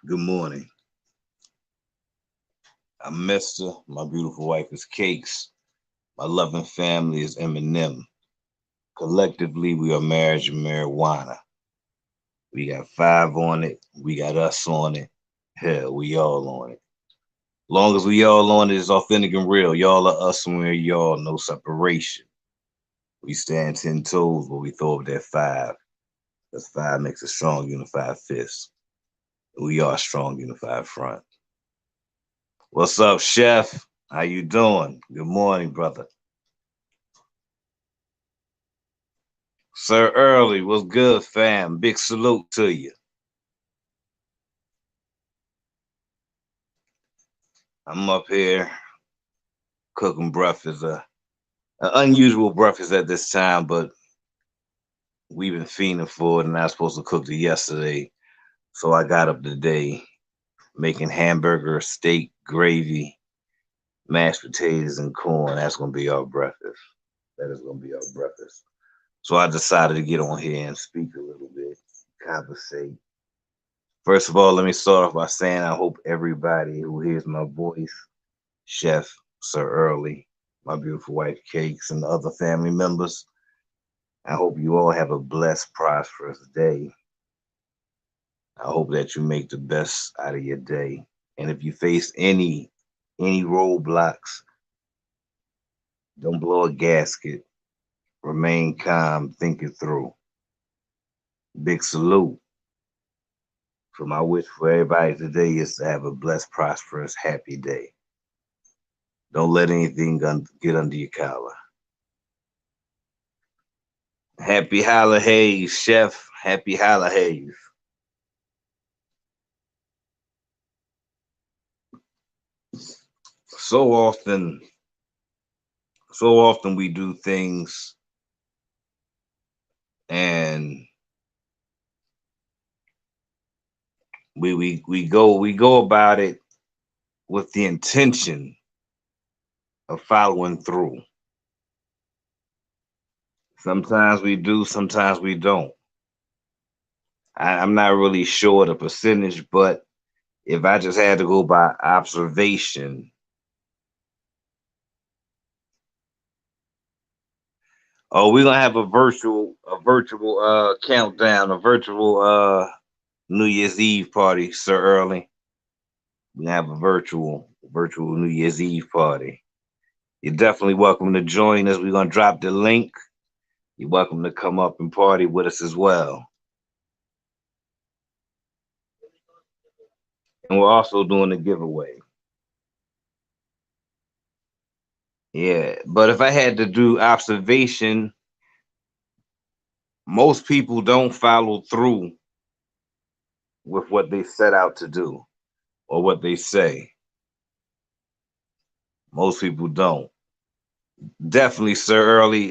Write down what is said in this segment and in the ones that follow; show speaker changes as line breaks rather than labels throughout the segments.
Good morning. I'm Mister. My beautiful wife is Cakes. My loving family is Eminem. Collectively, we are Marriage and Marijuana. We got five on it. We got us on it. Hell, we all on it. Long as we all on it, it's authentic and real. Y'all are us and we're y'all. No separation. We stand 10 toes, but we throw up that five. Because five makes a strong, unified fist. We are a strong, unified front. What's up, Chef? How you doing? Good morning, brother. Sir Early, what's good, fam? Big salute to you. I'm up here cooking breakfast. An unusual breakfast at this time, but we've been fiending for it, and I was supposed to cook it yesterday. So I got up today making hamburger, steak, gravy, mashed potatoes, and corn. That's gonna be our breakfast. That is gonna be our breakfast. So I decided to get on here and speak a little bit, conversate. First of all, let me start off by saying I hope everybody who hears my voice, Chef, Sir Early, my beautiful wife Cakes, and the other family members, I hope you all have a blessed, prosperous day. I hope that you make the best out of your day. And if you face any roadblocks, don't blow a gasket. Remain calm, think it through. Big salute. So my wish for everybody today is to have a blessed, prosperous, happy day. Don't let anything get under your collar. Happy holidays, Chef. Happy holidays. So often, so often we do things and we go about it with the intention of following through. Sometimes we do, sometimes we don't. I'm not really sure the percentage, but if I just had to go by observation, oh, we're gonna have a virtual countdown, a virtual New Year's Eve party, Sir Early. We have a virtual New Year's Eve party. You're definitely welcome to join us. We're gonna drop the link. You're welcome to come up and party with us as well. And we're also doing a giveaway. Yeah, but if I had to do observation, most people don't follow through with what they set out to do or what they say. Most people don't. Definitely, Sir Early.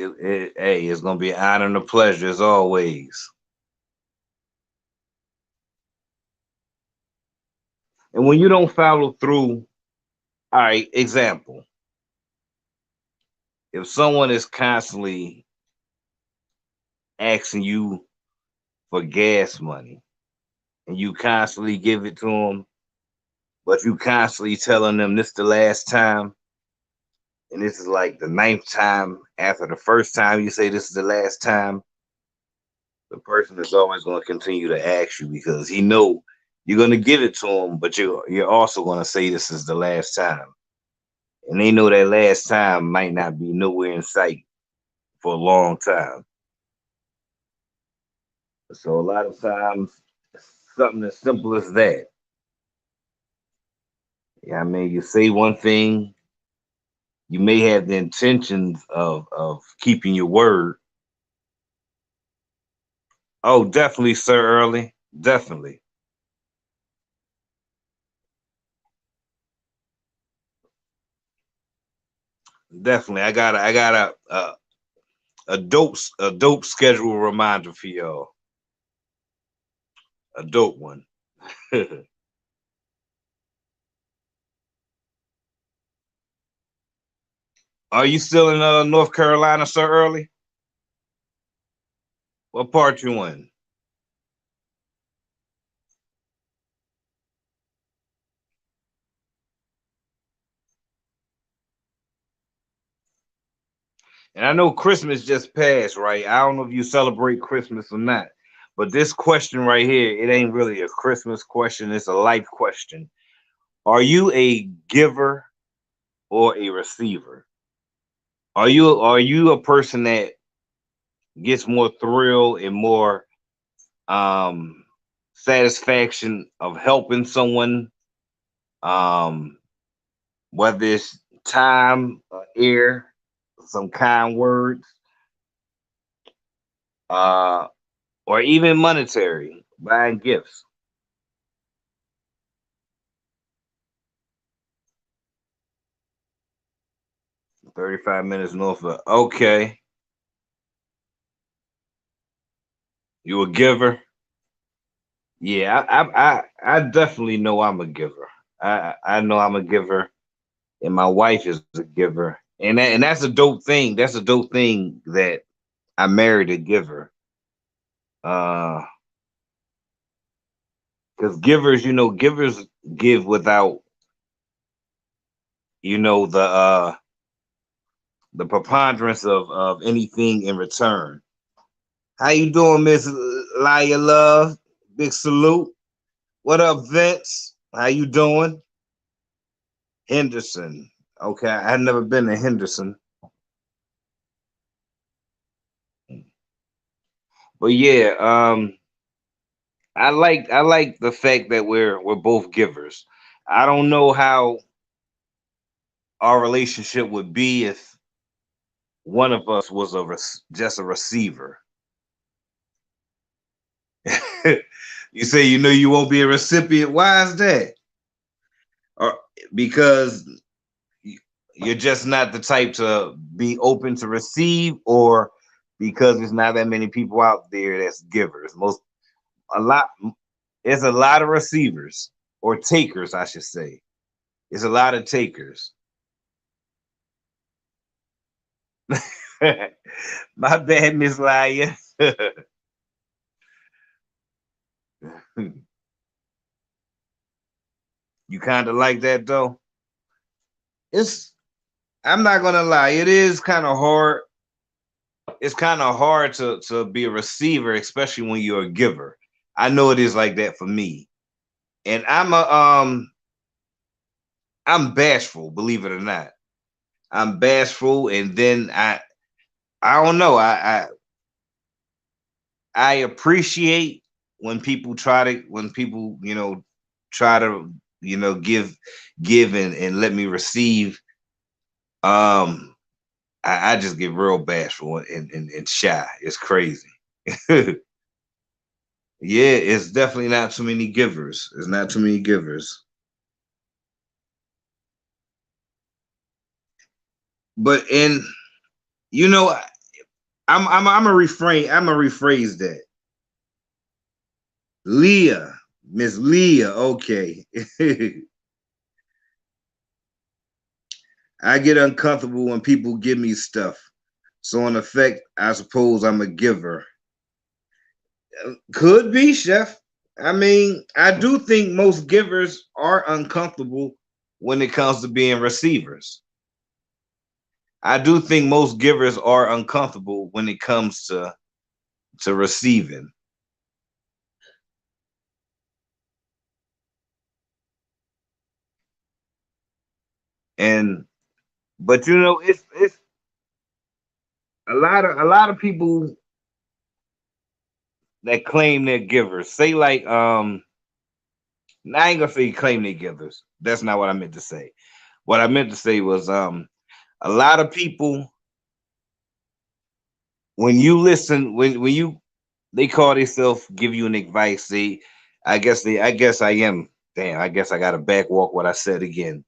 Hey, it's gonna be an honor and a pleasure as always. And when you don't follow through, all right, example. If someone is constantly asking you for gas money and you constantly give it to them, but you constantly telling them this the last time, and this is like the ninth time after the first time you say this is the last time, the person is always going to continue to ask you because he know you're going to give it to him, but you're also going to say this is the last time, and they know that last time might not be nowhere in sight for a long time. So a lot of times, something as simple as that. Yeah, I mean, you say one thing, you may have the intentions of keeping your word. Oh, definitely, Sir Early, definitely, definitely. I got a dope schedule reminder for y'all. A dope one. Are you still in North Carolina, Sir Early? What part you in? And I know Christmas just passed, right? I don't know if you celebrate Christmas or not, but this question right here, it ain't really a Christmas question, it's a life question. Are you a giver or a receiver? Are you a person that gets more thrill and more um satisfaction of helping someone, um whether it's time, air, some kind words, uh or even monetary, buying gifts? 35 minutes north of, okay. You a giver? Yeah, I definitely know I'm a giver. I know I'm a giver, and my wife is a giver, and that's a dope thing. That's a dope thing that I married a giver. Uh, because givers, givers give without, the preponderance of anything in return. How you doing, Miss Laya Love? Big salute. What up, Vince? How you doing? Henderson. Okay, I've never been to Henderson, but yeah, I like the fact that we're both givers. I don't know how our relationship would be if one of us was just a receiver. You say you won't be a recipient. Why is that? Or because you're just not the type to be open to receive, or because there's not that many people out there that's givers. A lot There's a lot of receivers, or takers, I should say. It's a lot of takers. My bad, Miss Laya. You kind of like that though. It's I'm not gonna lie, it is kind of hard. It's kind of hard to be a receiver, especially when you're a giver. I know it is like that for me, and I'm bashful, believe it or not. I'm bashful, and then I don't know. I appreciate when people when people try to give and let me receive. Um, I just get real bashful and shy. It's crazy. Yeah, it's definitely not too many givers. It's not too many givers. But you know, I'm a refrain. I'm a rephrase that. Leah, Miss Leah. Okay. I get uncomfortable when people give me stuff. So in effect, I suppose I'm a giver. Could be, chef. I mean, I do think most givers are uncomfortable when it comes to being receivers. I do think most givers are uncomfortable when it comes to receiving. And but it's a lot of people that claim they're givers. Say like I ain't gonna say claim they're givers. That's not what I meant to say. What I meant to say was a lot of people, when you listen, when you they call themselves give you an advice. I guess I am. Damn, I guess I gotta backwalk what I said again.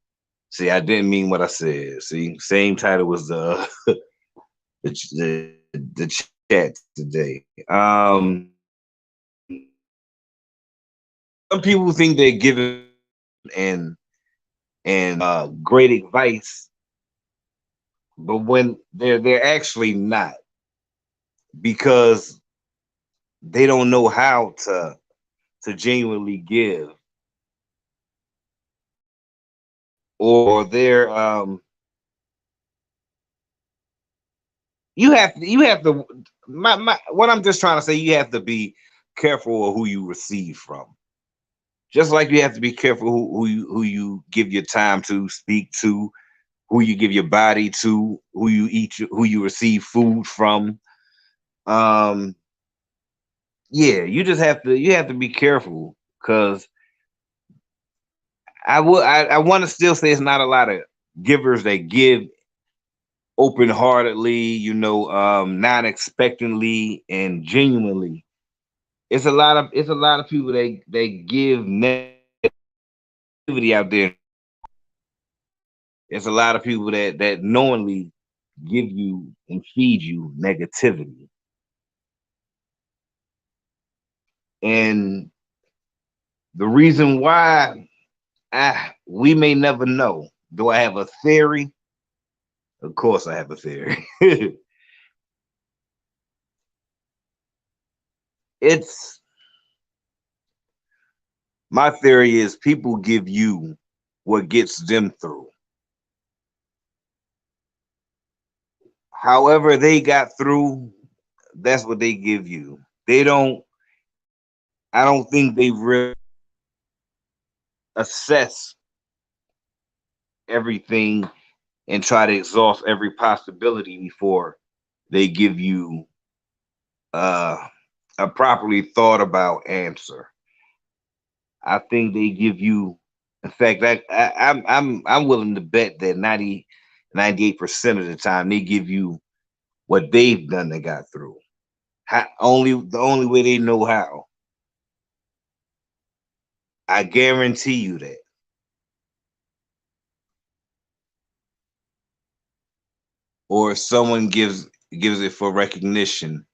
See, I didn't mean what I said. See, same title was the chat today. Some people think they're giving and great advice, but when they're actually not, because they don't know how to genuinely give, or you have to my what I'm just trying to say, you have to be careful of who you receive from. Just like you have to be careful who you give your time to, speak to, who you give your body to, who you eat, who you receive food from. Um, yeah, you have to be careful because I want to still say it's not a lot of givers that give open heartedly, non expectantly and genuinely. It's a lot of people that give negativity out there. It's a lot of people that knowingly give you and feed you negativity. And the reason why, we may never know. Do I have a theory? Of course I have a theory. It's My theory is people give you what gets them through. However they got through, that's what they give you. They don't I don't think they really assess everything and try to exhaust every possibility before they give you uh, a properly thought about answer. I think they give you, in fact, I'm willing to bet that 98% of the time they give you what they've done that got through. The only way they know how. I guarantee you that. Or someone gives it for recognition,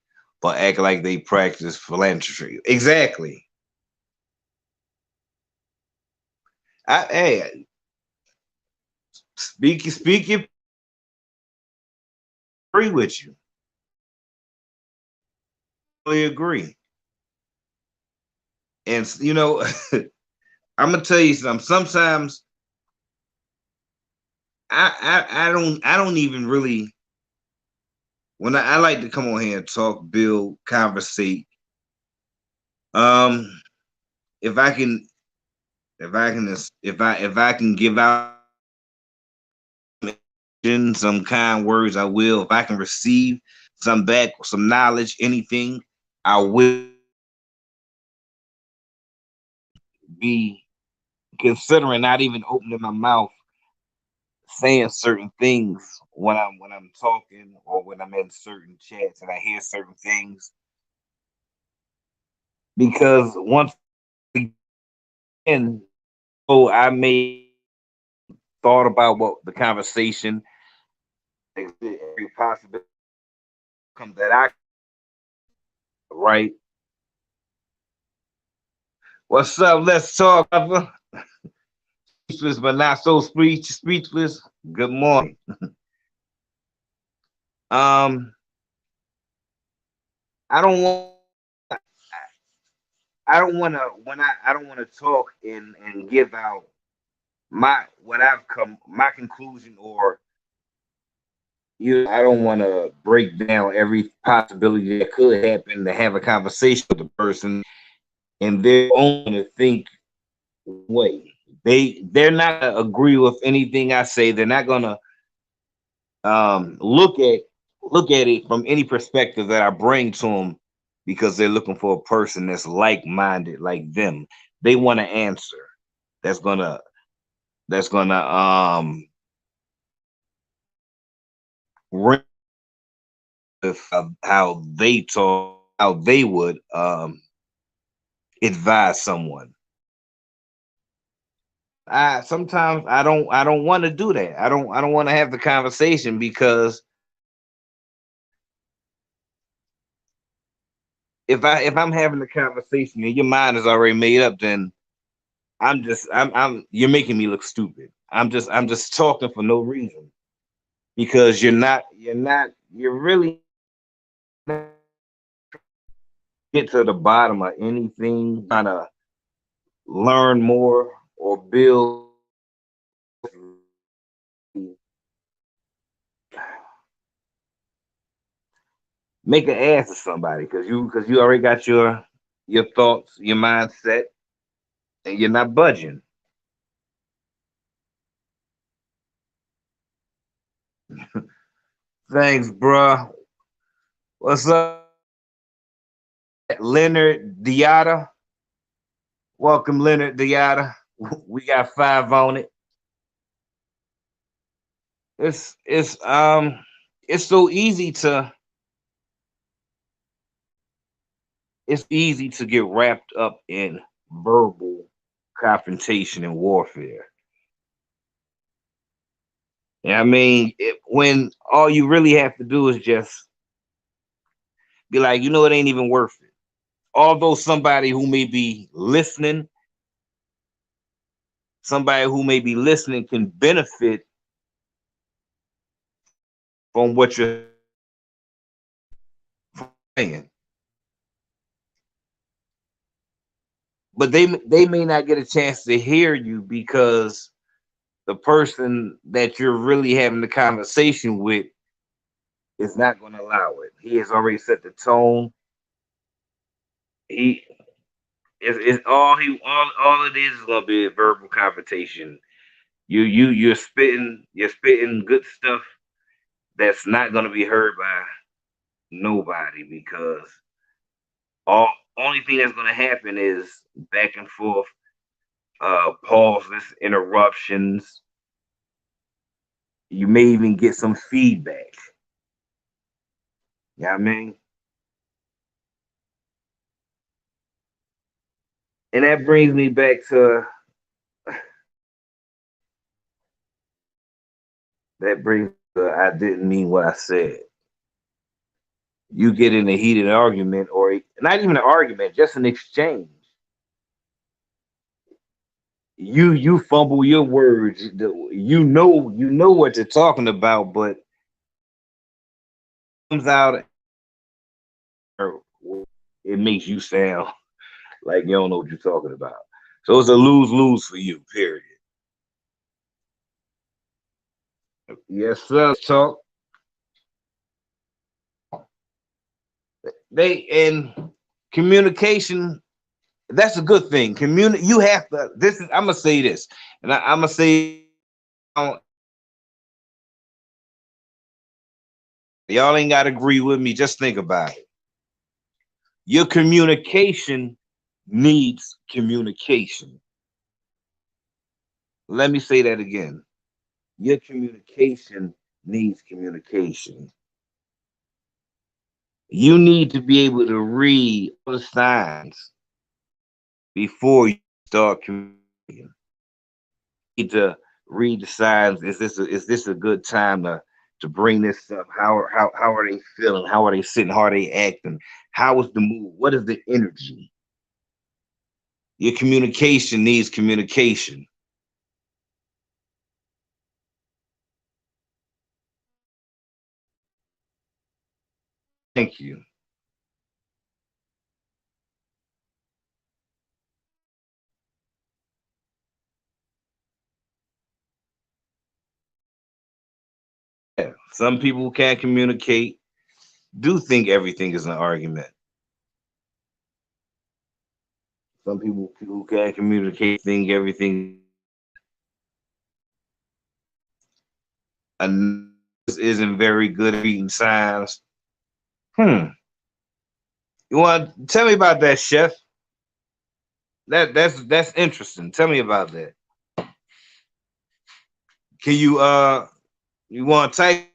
but act like they practice philanthropy. Exactly. Hey, speaking, agree with you. I agree. And I'm gonna tell you something. Sometimes I don't even really, when I like to come on here and talk, build, conversate. Um, if I can, if I can give out some kind words, I will. If I can receive some back, some knowledge, anything, I will be considering not even opening my mouth saying certain things when I'm talking or when I'm in certain chats and I hear certain things, because once again, oh, I may thought about what the conversation, every possibility comes that I right. What's up? Let's talk, brother. Speechless, but not so speechless. Good morning. Um, I don't want. I don't want to when I don't want to talk and give out my conclusion, or I don't want to break down every possibility that could happen, to have a conversation with the person and they're only to think way. They're not gonna agree with anything I say. They're not gonna look at it from any perspective that I bring to them, because they're looking for a person that's like-minded like them. They want an answer that's gonna ring with how they talk, how they would advise someone. I sometimes I don't want to do that. I don't want to have the conversation, because if I'm having the conversation and your mind is already made up, then I'm you're making me look stupid. I'm just talking for no reason, because you're really not get to the bottom of anything, trying to learn more or build. make an ass of somebody because you already got your thoughts, your mindset, and you're not budging. Thanks, bruh. What's up, Leonard Diata? Welcome, Leonard Diata. We got five on it. It's so easy to get wrapped up in verbal confrontation and warfare. Yeah, I mean, when all you really have to do is just be like, it ain't even worth it. Although somebody who may be listening can benefit from what you're saying, but they may not get a chance to hear you because the person that you're really having the conversation with is not going to allow it. He has already set the tone. He is all it is going to be a verbal confrontation. You're spitting good stuff that's not going to be heard by nobody because all only thing that's going to happen is back and forth, pauses, interruptions. You may even get some feedback. You know what I mean? And that brings me back to I didn't mean what I said. You get in a heated argument, or not even an argument, just an exchange. You fumble your words. You know what you're talking about, but comes out, or it makes you sound like you don't know what you're talking about. So it's a lose lose for you. Period. Yes, sir. Talk. They and communication. That's a good thing. You have to. This is. I'm gonna say this, and I'm gonna say, y'all ain't got to agree with me. Just think about it. Your communication needs communication. Let me say that again. Your communication needs communication. You need to be able to read all the signs before you start communicating. You need to read the signs. Is this a good time to bring this up? How are they feeling? How are they sitting? How are they acting? How is the mood? What is the energy? Your communication needs communication. Thank you. Yeah. Some people can't communicate, do think everything is an argument. Some people who can't communicate think everything isn't very good at reading signs. Hmm. You want to tell me about that, chef? That's interesting. Tell me about that. Can you want to type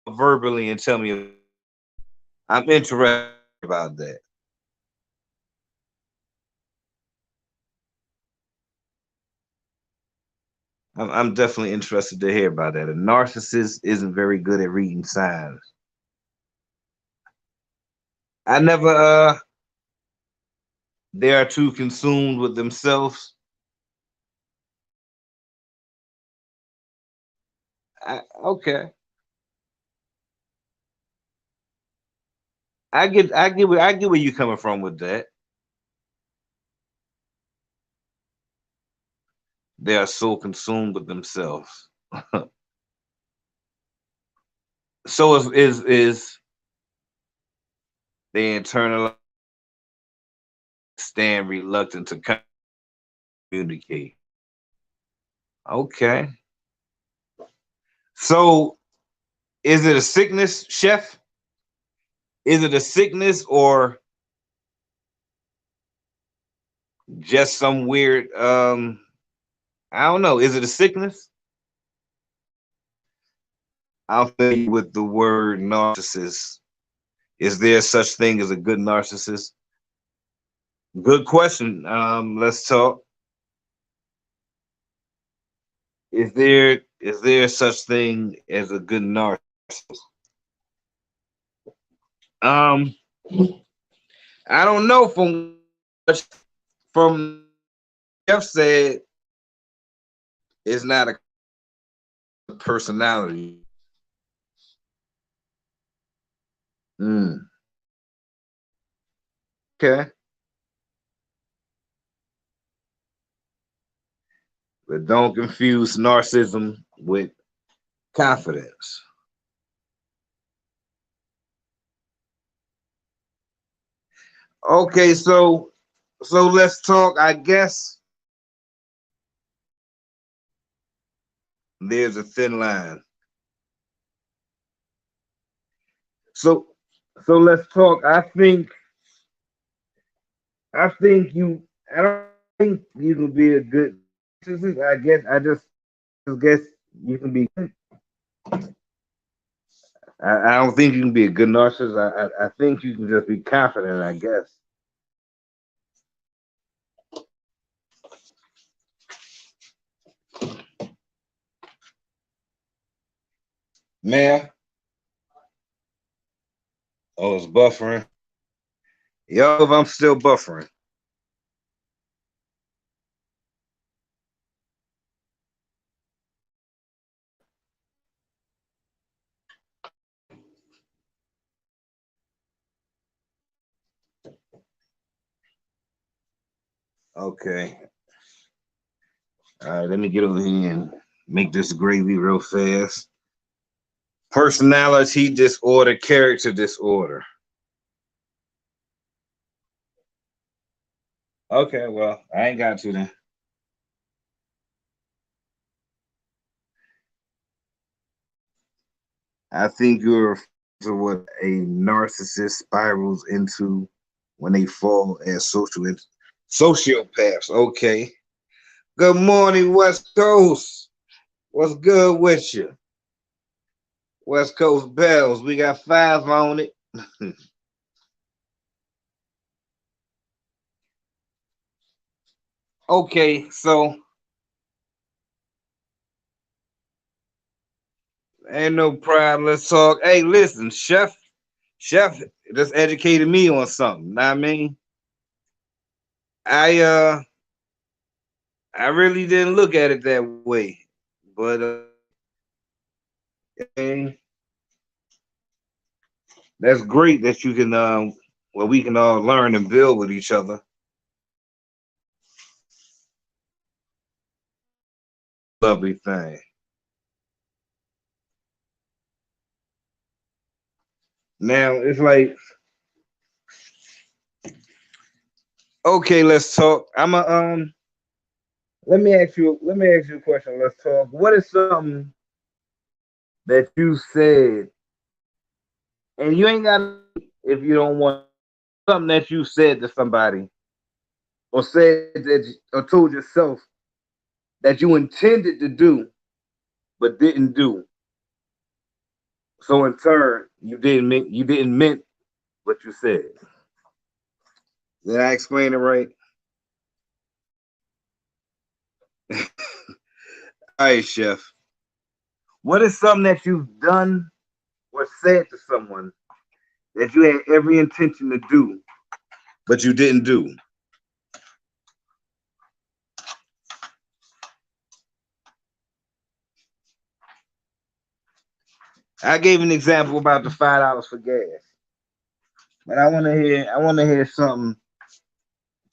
verbally and tell me? I'm interested about that. I'm definitely interested to hear about that. A narcissist isn't very good at reading signs. I never they are too consumed with themselves. Okay. I get where you coming from with that. They are so consumed with themselves. So is they internalize, stand reluctant to communicate. Okay. So is it a sickness, chef? Is it a sickness or just some weird I don't know. Is it a sickness? I'm familiar with the word narcissist. Is there such thing as a good narcissist? Good question. Let's talk. Is there such thing as a good narcissist? Um, I don't know. From Jeff said, it's not a personality. Mm, okay, but don't confuse narcissism with confidence. Okay, so let's talk. I guess there's a thin line. So so let's talk. I think you. I don't think you can be a good. I guess you can be. I don't think you can be a good narcissist. I think you can just be confident. I guess. Man, oh, it's buffering. Yo, if I'm still buffering. Okay. All right. Let me get over here and make this gravy real fast. Personality disorder, character disorder. Okay. Well, I ain't got to then. I think you're what a narcissist spirals into when they fall as sociopaths. Okay. Good morning, West Coast. What's good with you? West Coast Bells. We got 5 on it. Okay, so ain't no problem. Let's talk. Hey, listen, Chef just educated me on something. Know what I mean, I uh, I really didn't look at it that way, but hey, that's great that you can well, we can all learn and build with each other. Lovely thing. Now it's like, okay, let's talk. Let me ask you a question. Let's talk. What is something that you said, and you ain't got if you don't want something that you said to somebody or said that or told yourself that you intended to do but didn't do. So in turn, you didn't meant what you said. Did I explain it right? All right, chef. What is something that you've done or said to someone that you had every intention to do, but you didn't do? I gave an example about the $5 for gas, but I want to hear something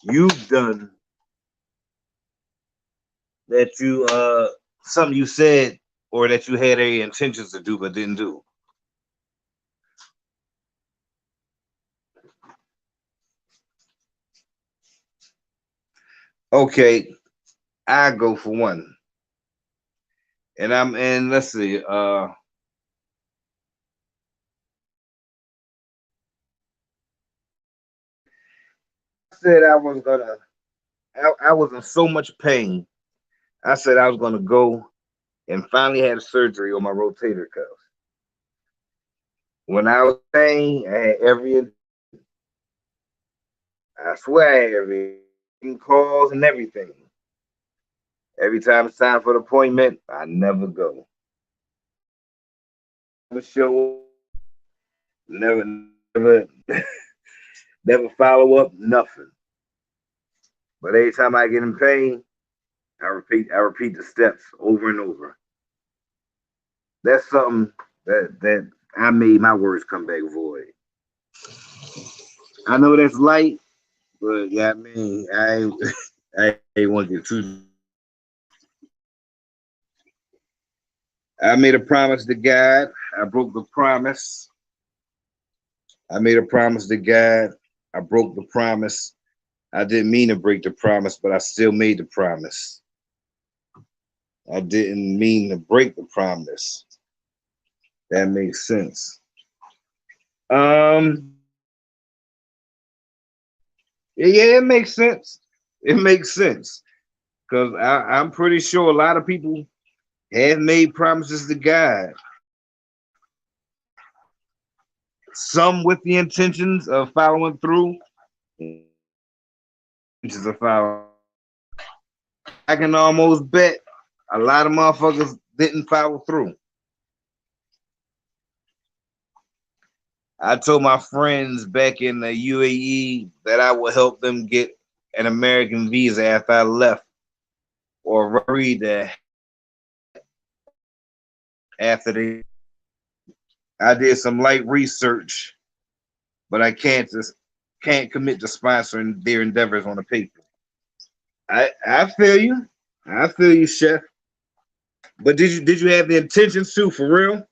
you've done that you something you said or that you had any intentions to do but didn't do. Okay, I go for one. And let's see, I said I was in so much pain. I said I was gonna go and finally had surgery on my rotator cuff. When I was saying I had I swear I had every calls and everything. Every time it's time for the appointment, I never go. Never show up, never, never follow up, nothing. But every time I get in pain, I repeat the steps over and over. That's something that I made my words come back void. I know that's light, but yeah, I mean, I ain't want to get too. I made a promise to God. I broke the promise. I made a promise to God. I broke the promise. I didn't mean to break the promise, but I still made the promise. I didn't mean to break the promise. That makes sense. Um, yeah, it makes sense. It makes sense because I'm pretty sure a lot of people have made promises to God. Some with the intentions of following through. Intentions of following. I can almost bet a lot of motherfuckers didn't follow through. I told my friends back in the UAE that I would help them get an American visa after I left, or read that after they. I did some light research, but I can't commit to sponsoring their endeavors on the paper. I feel you. I feel you, chef. But did you have the intentions to, for real?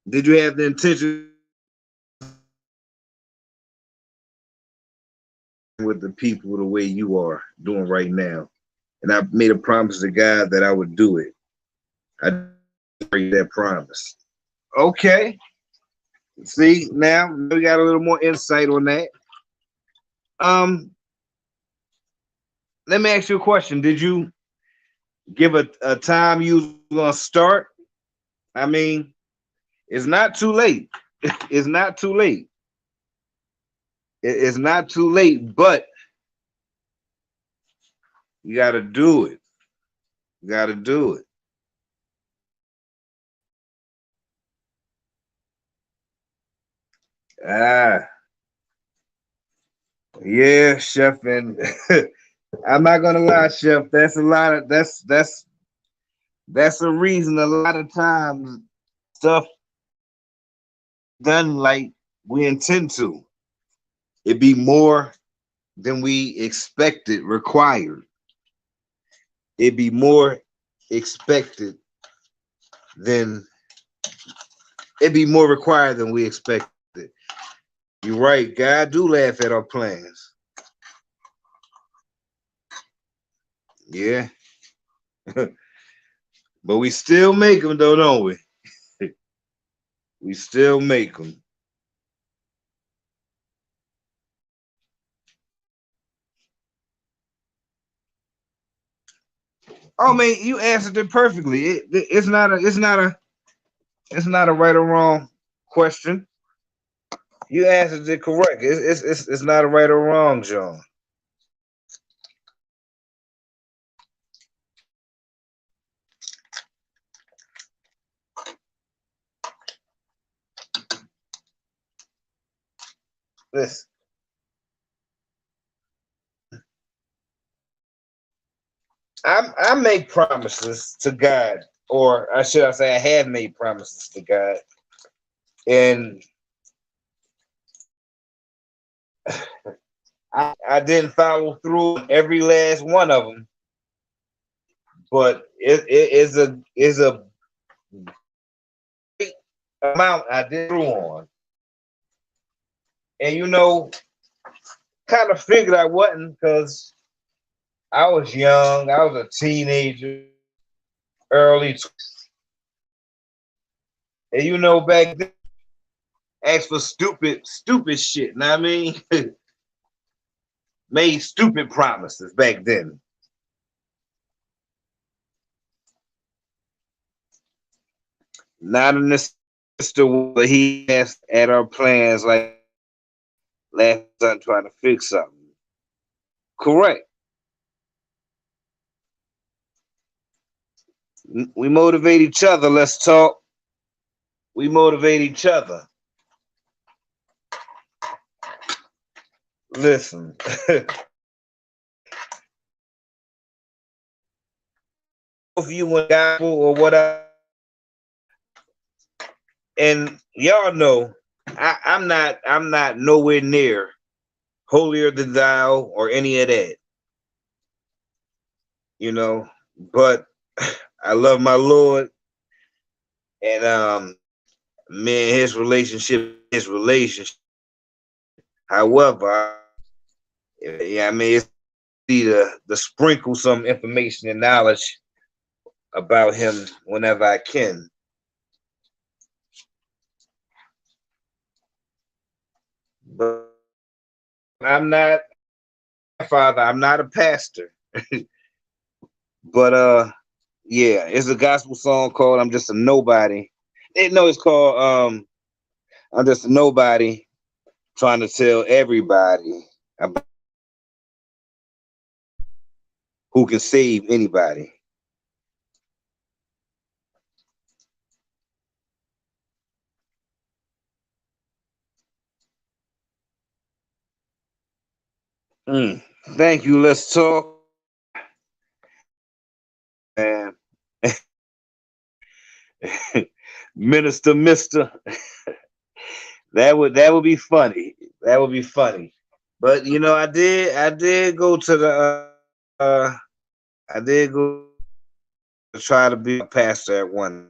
Did you have the intention with the people the way you are doing right now? And I made a promise to God that I would do it. I break that promise. Okay. See, now we got a little more insight on that. Um, Let me ask you a question. Did you give a time you was gonna start? I mean, it's not too late. It's not too late. It's not too late, but you gotta do it. You gotta do it. Ah, yeah, chef, and I'm not gonna lie, chef. That's a lot of that's a reason a lot of times stuff done like we intend to. It be more than we expected required. It be more expected than it be more required than we expected. You're right. God do laugh at our plans. Yeah, but we still make them though, don't we? We still make them. Oh man, you answered it perfectly. It's not a right or wrong question. You answered it correct. It's not a right or wrong, John. Listen, I make promises to God, or I should I say, I have made promises to God, and I didn't follow through on every last one of them, but it is a great amount I did through on, and you know kind of figured I wasn't because I was young. I was a teenager, early. And you know, back then, asked for stupid shit. Know what I mean? Made stupid promises back then. Not in this sister he asked at our plans like last time trying to fix something. Correct. We motivate each other. Let's talk. We motivate each other. Listen. If you and gospel or whatever, and y'all know I'm not nowhere near holier than thou or any of that. You know, but I love my Lord, and me and his relationship. However, yeah, I mean, it's to sprinkle some information and knowledge about him whenever I can. But I'm not a father. I'm not a pastor. But yeah, it's a gospel song called "I'm Just a Nobody." No, it's called "I'm Just a Nobody," trying to tell everybody about who can save anybody. Mm. Thank you. Let's talk, man. Minister, Mister. That would be funny. That would be funny. But you know, I did go to the I did go to try to be a pastor at one.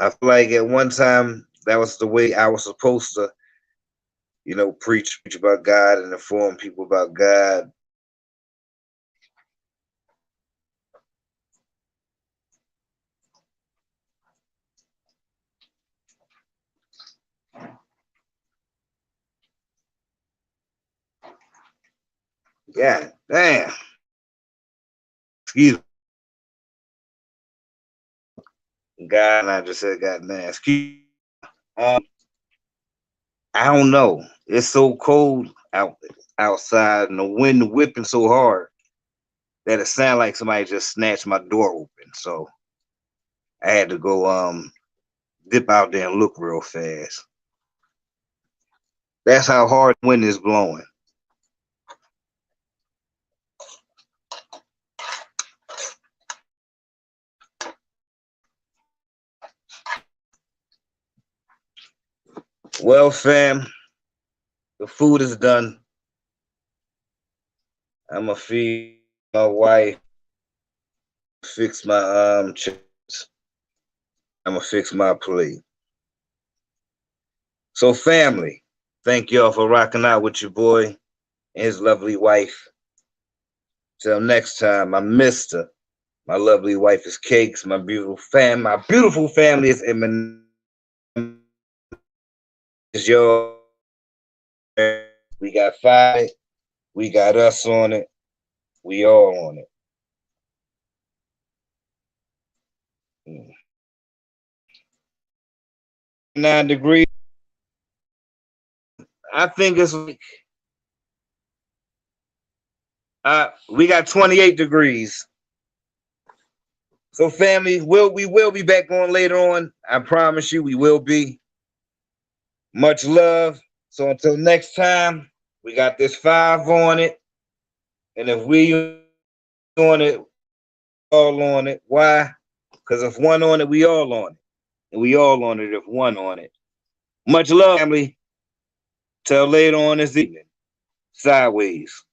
I feel like at one time that was the way I was supposed to, preach about God and inform people about God. God damn. Excuse me. God, and I just said God damn. Excuse me. I don't know. It's so cold outside and the wind whipping so hard that it sounded like somebody just snatched my door open. So I had to go dip out there and look real fast. That's how hard the wind is blowing. Well, fam, the food is done. I'ma feed my wife, fix my chips. I'ma fix my plate. So, family, thank y'all for rocking out with your boy and his lovely wife. Till next time, I'm Mister. My lovely wife is Cakes. My beautiful family is Eminem. Is your We got five. We got us on it. We all on it. 9 degrees. I think it's like we got 28 degrees. So family, we will be back on later on. I promise you we will be. Much love. So until next time, we got this 5 on it. And if we on it, all on it. Why? Because if one on it, we all on it. And we all on it if one on it. Much love, family. Till later on this evening. Sideways.